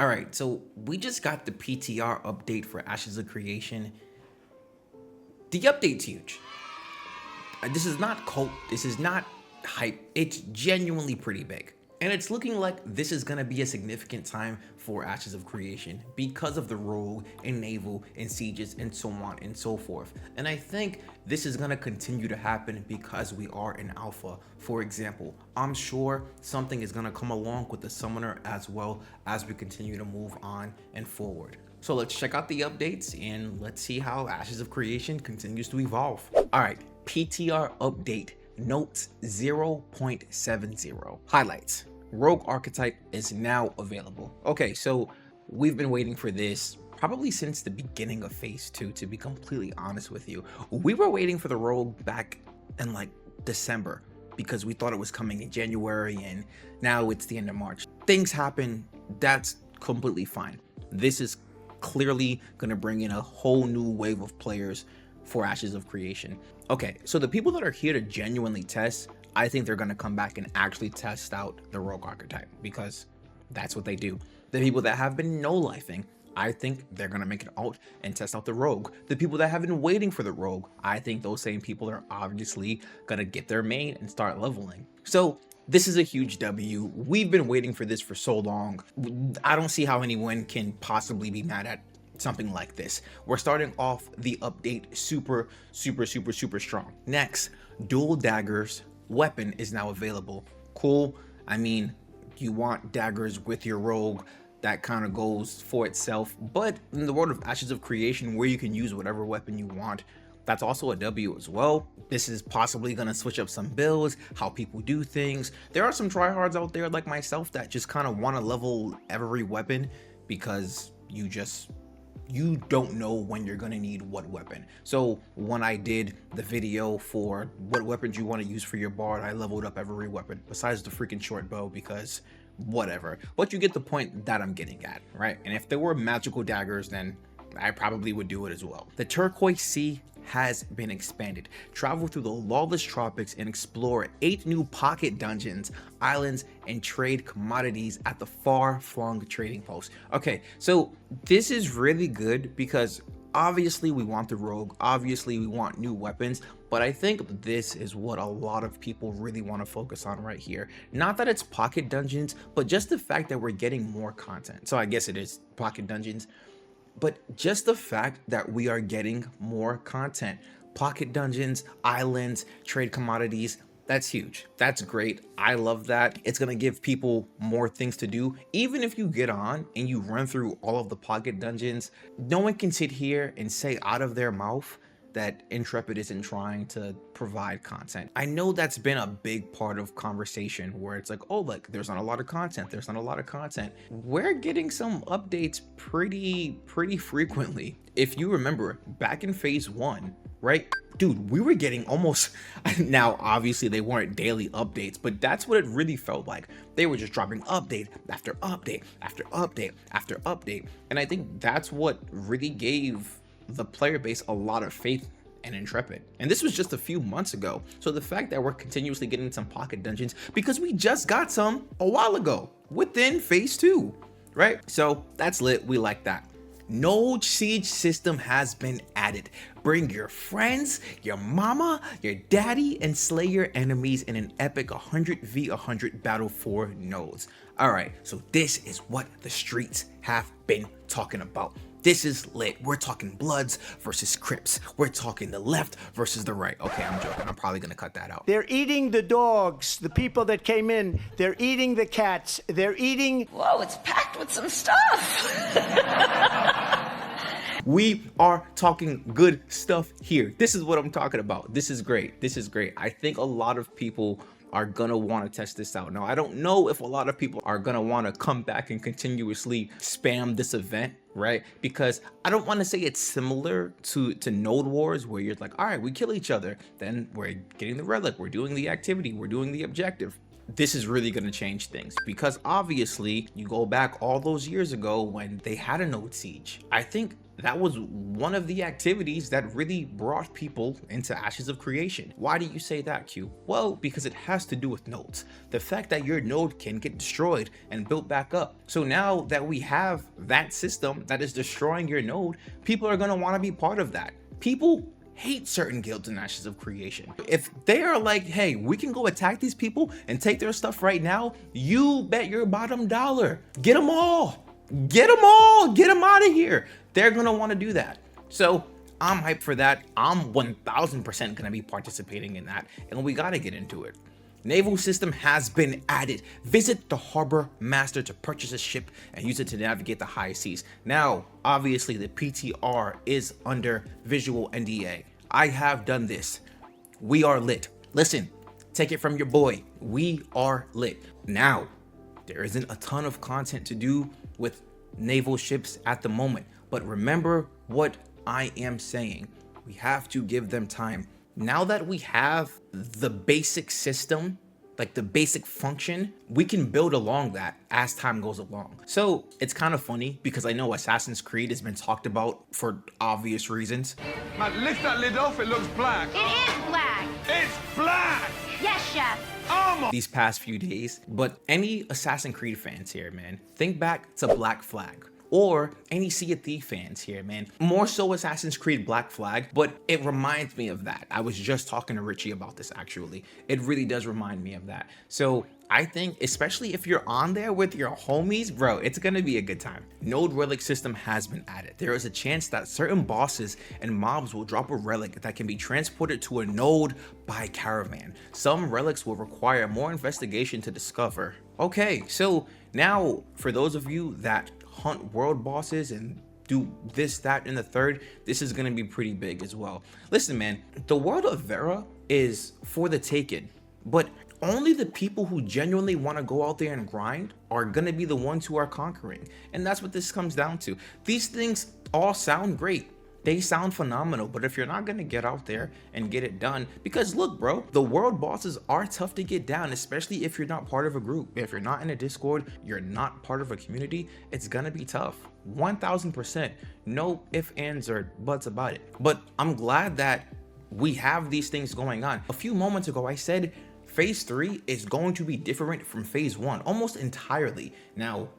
All right, so we just got the PTR update for Ashes of Creation. The update's huge. This is not cult, this is not hype, it's genuinely pretty big. And it's looking like this is gonna be a significant time for Ashes of Creation because of the rogue and naval and sieges and so on and so forth. And I think this is gonna continue to happen because we are in alpha. For example, I'm sure something is gonna come along with the summoner as well as we continue to move on and forward. So let's check out the updates and let's see how Ashes of Creation continues to evolve. All right, PTR update notes 0.70. Highlights. Rogue archetype is now available. Okay, so we've been waiting for this probably since the beginning of phase 2, to be completely honest with you. We were waiting for the rogue back in like December because we thought it was coming in January, and now it's the end of March. Things happen, that's completely fine. This is clearly gonna bring in a whole new wave of players for Ashes of Creation. Okay, so the people that are here to genuinely test, I think they're gonna come back and actually test out the rogue archetype because that's what they do. The people that have been no-lifing, I think they're gonna make it out and test out the rogue. The people that have been waiting for the rogue, I think those same people are obviously gonna get their main and start leveling. So this is a huge W. We've been waiting for this for so long. I don't see how anyone can possibly be mad at something like this. We're starting off the update super strong. Next, dual daggers weapon is now available. Cool. I mean, you want daggers with your rogue, that kind of goes for itself. But in the world of Ashes of Creation, where you can use whatever weapon you want, that's also a W as well. This is possibly going to switch up some builds, how people do things. There are some tryhards out there like myself that just kind of want to level every weapon because you don't know when you're gonna need what weapon. So when I did the video for what weapons you want to use for your bard, I leveled up every weapon besides the freaking short bow because whatever. But you get the point that I'm getting at, right? And if there were magical daggers, then I probably would do it as well. The Turquoise Sea has been expanded. Travel through the lawless tropics and explore 8 new pocket dungeons, islands, and trade commodities at the far-flung trading post. Okay, so this is really good because obviously we want the rogue, obviously we want new weapons, but I think this is what a lot of people really want to focus on right here. Not that it's pocket dungeons, but just the fact that we're getting more content. So I guess it is pocket dungeons. But just the fact that we are getting more content, pocket dungeons, islands, trade commodities, that's huge. That's great. I love that. It's going to give people more things to do. Even if you get on and you run through all of the pocket dungeons, no one can sit here and say out of their mouth that Intrepid isn't trying to provide content. I know that's been a big part of conversation where it's like, oh, like there's not a lot of content. There's not a lot of content. We're getting some updates pretty frequently. If you remember back in phase 1, right? Dude, we were getting almost, now obviously they weren't daily updates, but that's what it really felt like. They were just dropping update after update after update after update. And I think that's what really gave the player base a lot of faith in Intrepid. And this was just a few months ago. So the fact that we're continuously getting some pocket dungeons because we just got some a while ago within phase 2, right? So that's lit. We like that. No siege system has been added. Bring your friends, your mama, your daddy, and slay your enemies in an epic 100v100 battle for nodes. All right, so this is what the streets have been talking about. This is lit. We're talking Bloods versus Crips. We're talking the left versus the right. Okay, I'm joking. I'm probably gonna cut that out. They're eating the dogs, the people that came in. They're eating the cats. They're eating... Whoa, it's packed with some stuff. We are talking good stuff here. This is what I'm talking about. This is great. This is great. I think a lot of people are gonna want to test this out. Now, I don't know if a lot of people are gonna want to come back and continuously spam this event, right? Because I don't want to say it's similar to Node Wars where you're like, all right, we kill each other, then we're getting the relic, we're doing the activity, we're doing the objective. this is really going to change things, because obviously you go back all those years ago when they had a node siege. I think that was one of the activities that really brought people into Ashes of Creation. Why do you say that, Q? Well, because it has to do with nodes. The fact that your node can get destroyed and built back up. So now that we have that system that is destroying your node, people are going to want to be part of that. People hate certain guilds in Ashes of Creation. If they are like, hey, we can go attack these people and take their stuff right now, you bet your bottom dollar. Get them all. Get them all. Get them out of here. They're going to want to do that. So I'm hyped for that. I'm 1000% going to be participating in that, and we got to get into it. Naval system has been added. Visit the harbor master to purchase a ship and use it to navigate the high seas. Now, obviously the PTR is under visual NDA. I have done this. We are lit. Listen, take it from your boy. We are lit. Now, there isn't a ton of content to do with naval ships at the moment, but remember what I am saying. We have to give them time. Now that we have the basic system, like the basic function, we can build along that as time goes along. So it's kind of funny because I know Assassin's Creed has been talked about for obvious reasons. Man, lift that lid off, it looks black. It is black. It's black! Yes, chef. These past few days, but any Assassin's Creed fans here, man, think back to Black Flag. Or any Sea of Thieves fans here, man. More so Assassin's Creed Black Flag, but it reminds me of that. I was just talking to Richie about this actually. It really does remind me of that. So I think, especially if you're on there with your homies, bro, it's gonna be a good time. Node relic system has been added. There is a chance that certain bosses and mobs will drop a relic that can be transported to a node by caravan. Some relics will require more investigation to discover. Okay, so now for those of you that hunt world bosses and do this, that, and the third, this is gonna be pretty big as well. Listen, man, the world of Vera is for the taking, but only the people who genuinely want to go out there and grind are gonna be the ones who are conquering. And that's what this comes down to. These things all sound great. They sound phenomenal, but if you're not gonna get out there and get it done, because look, bro, the world bosses are tough to get down, especially if you're not part of a group. If you're not in a Discord, you're not part of a community, it's gonna be tough. 1000%. No ifs, ands, or buts about it. But I'm glad that we have these things going on. A few moments ago, I said Phase 3 is going to be different from Phase 1, almost entirely. Now,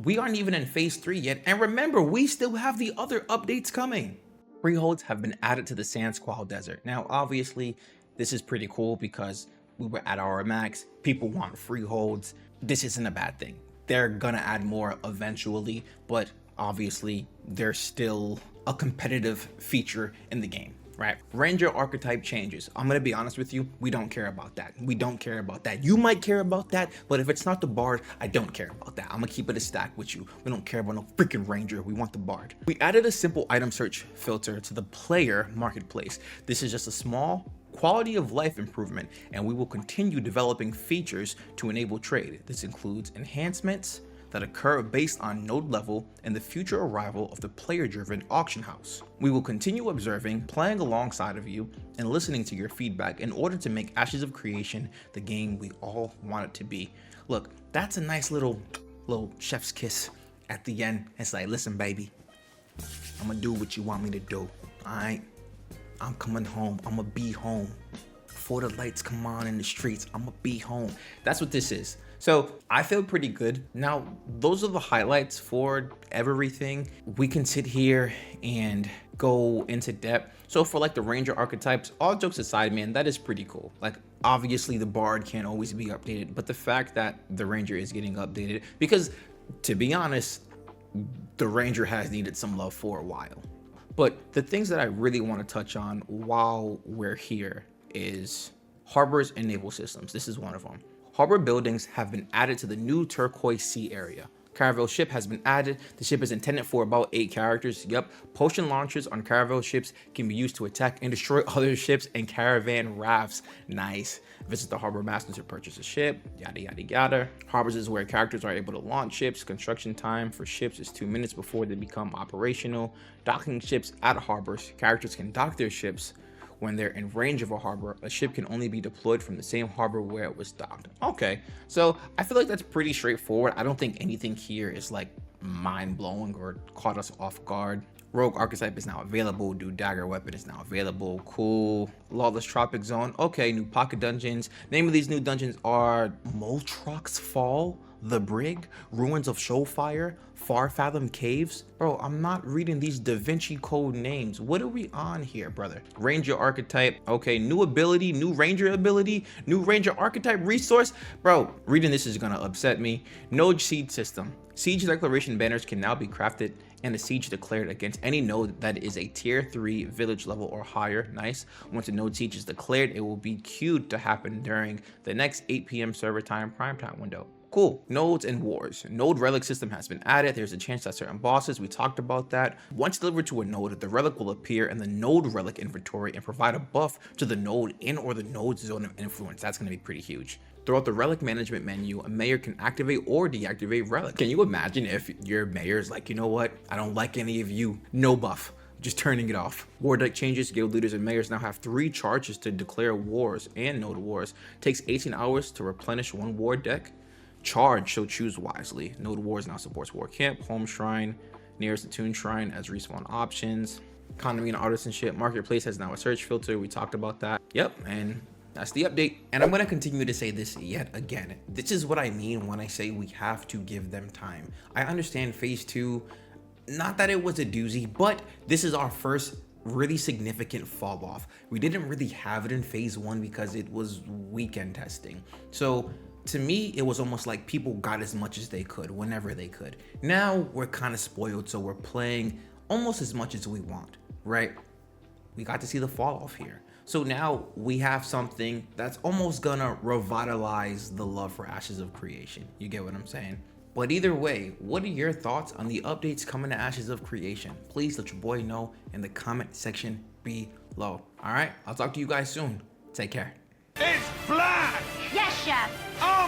we aren't even in Phase 3 yet, and remember, we still have the other updates coming. Freeholds have been added to the Sand Squall Desert. Now, obviously, this is pretty cool because we were at our max. People want freeholds. This isn't a bad thing. They're gonna add more eventually, but obviously, there's still a competitive feature in the game. Right? Ranger archetype changes. I'm gonna be honest with you, we don't care about that. We don't care about that. You might care about that, but if it's not the bard, I don't care about that. I'm gonna keep it a stack with you. We don't care about no freaking ranger. We want the bard. We added a simple item search filter to the player marketplace. This is just a small quality of life improvement, and we will continue developing features to enable trade. This includes enhancements that occur based on node level and the future arrival of the player-driven auction house. We will continue observing, playing alongside of you, and listening to your feedback in order to make Ashes of Creation the game we all want it to be. Look, that's a nice little chef's kiss at the end. It's like, listen, baby, I'm gonna do what you want me to do, all right? I'm coming home, I'm gonna be home. Before the lights come on in the streets, I'm gonna be home. That's what this is. So I feel pretty good. Now, those are the highlights for everything. We can sit here and go into depth. So for like the ranger archetypes, all jokes aside, man, that is pretty cool. Like obviously the bard can't always be updated, but the fact that the ranger is getting updated, because to be honest, the ranger has needed some love for a while. But the things that I really want to touch on while we're here is harbors and naval systems. This is one of them. Harbor buildings have been added to the new Turquoise Sea area. Caravel ship has been added. The ship is intended for about 8 characters. Yep, potion launchers on caravel ships can be used to attack and destroy other ships and caravan rafts. Nice. Visit the harbor master to purchase a ship. Yada yada yada. Harbors is where characters are able to launch ships. Construction time for ships is 2 minutes before they become operational. Docking ships at harbors. Characters can dock their ships When they're in range of a harbor, a ship can only be deployed from the same harbor where it was docked. Okay, so I feel like that's pretty straightforward. I don't think anything here is like mind-blowing or caught us off guard. Rogue archetype is now available. New dagger weapon is now available. Cool. Lawless tropic zone. Okay, new pocket dungeons. Name of these new dungeons are Moltrock's Fall, The Brig, Ruins of Showfire, Far Fathom Caves. Bro, I'm not reading these Da Vinci Code names. What are we on here, brother? Ranger archetype. Okay, new ability, new ranger ability, new ranger archetype resource. Bro, reading this is gonna upset me. Node siege system. Siege declaration banners can now be crafted and a siege declared against any node that is a tier 3 village level or higher. Nice. Once a node siege is declared, it will be queued to happen during the next 8 p.m. server time primetime window. Cool. Nodes and wars. Node relic system has been added. There's a chance that certain bosses, we talked about that. Once delivered to a node, the relic will appear in the node relic inventory and provide a buff to the node in or the node's zone of influence. That's going to be pretty huge. Throughout the relic management menu, a mayor can activate or deactivate relics. Can you imagine if your mayor's like, you know what? I don't like any of you. No buff. Just turning it off. War deck changes. Guild leaders and mayors now have 3 charges to declare wars and node wars. Takes 18 hours to replenish 1 war deck. Charge, so choose wisely. Node wars now supports war camp, home shrine, nearest attuned shrine as respawn options. Economy and artisanship. Marketplace has now a search filter. We talked about that. Yep, and that's the update. And I'm going to continue to say this yet again. This is what I mean when I say we have to give them time. I understand phase 2, not that it was a doozy, but this is our first really significant fall off. We didn't really have it in phase 1 because it was weekend testing. So to me, it was almost like people got as much as they could whenever they could. Now we're kind of spoiled, so we're playing almost as much as we want, right? We got to see the fall off here. So now we have something that's almost gonna revitalize the love for Ashes of Creation. You get what I'm saying? But either way, what are your thoughts on the updates coming to Ashes of Creation? Please let your boy know in the comment section below. All right, I'll talk to you guys soon. Take care. It's black! Yes, chef. Oh my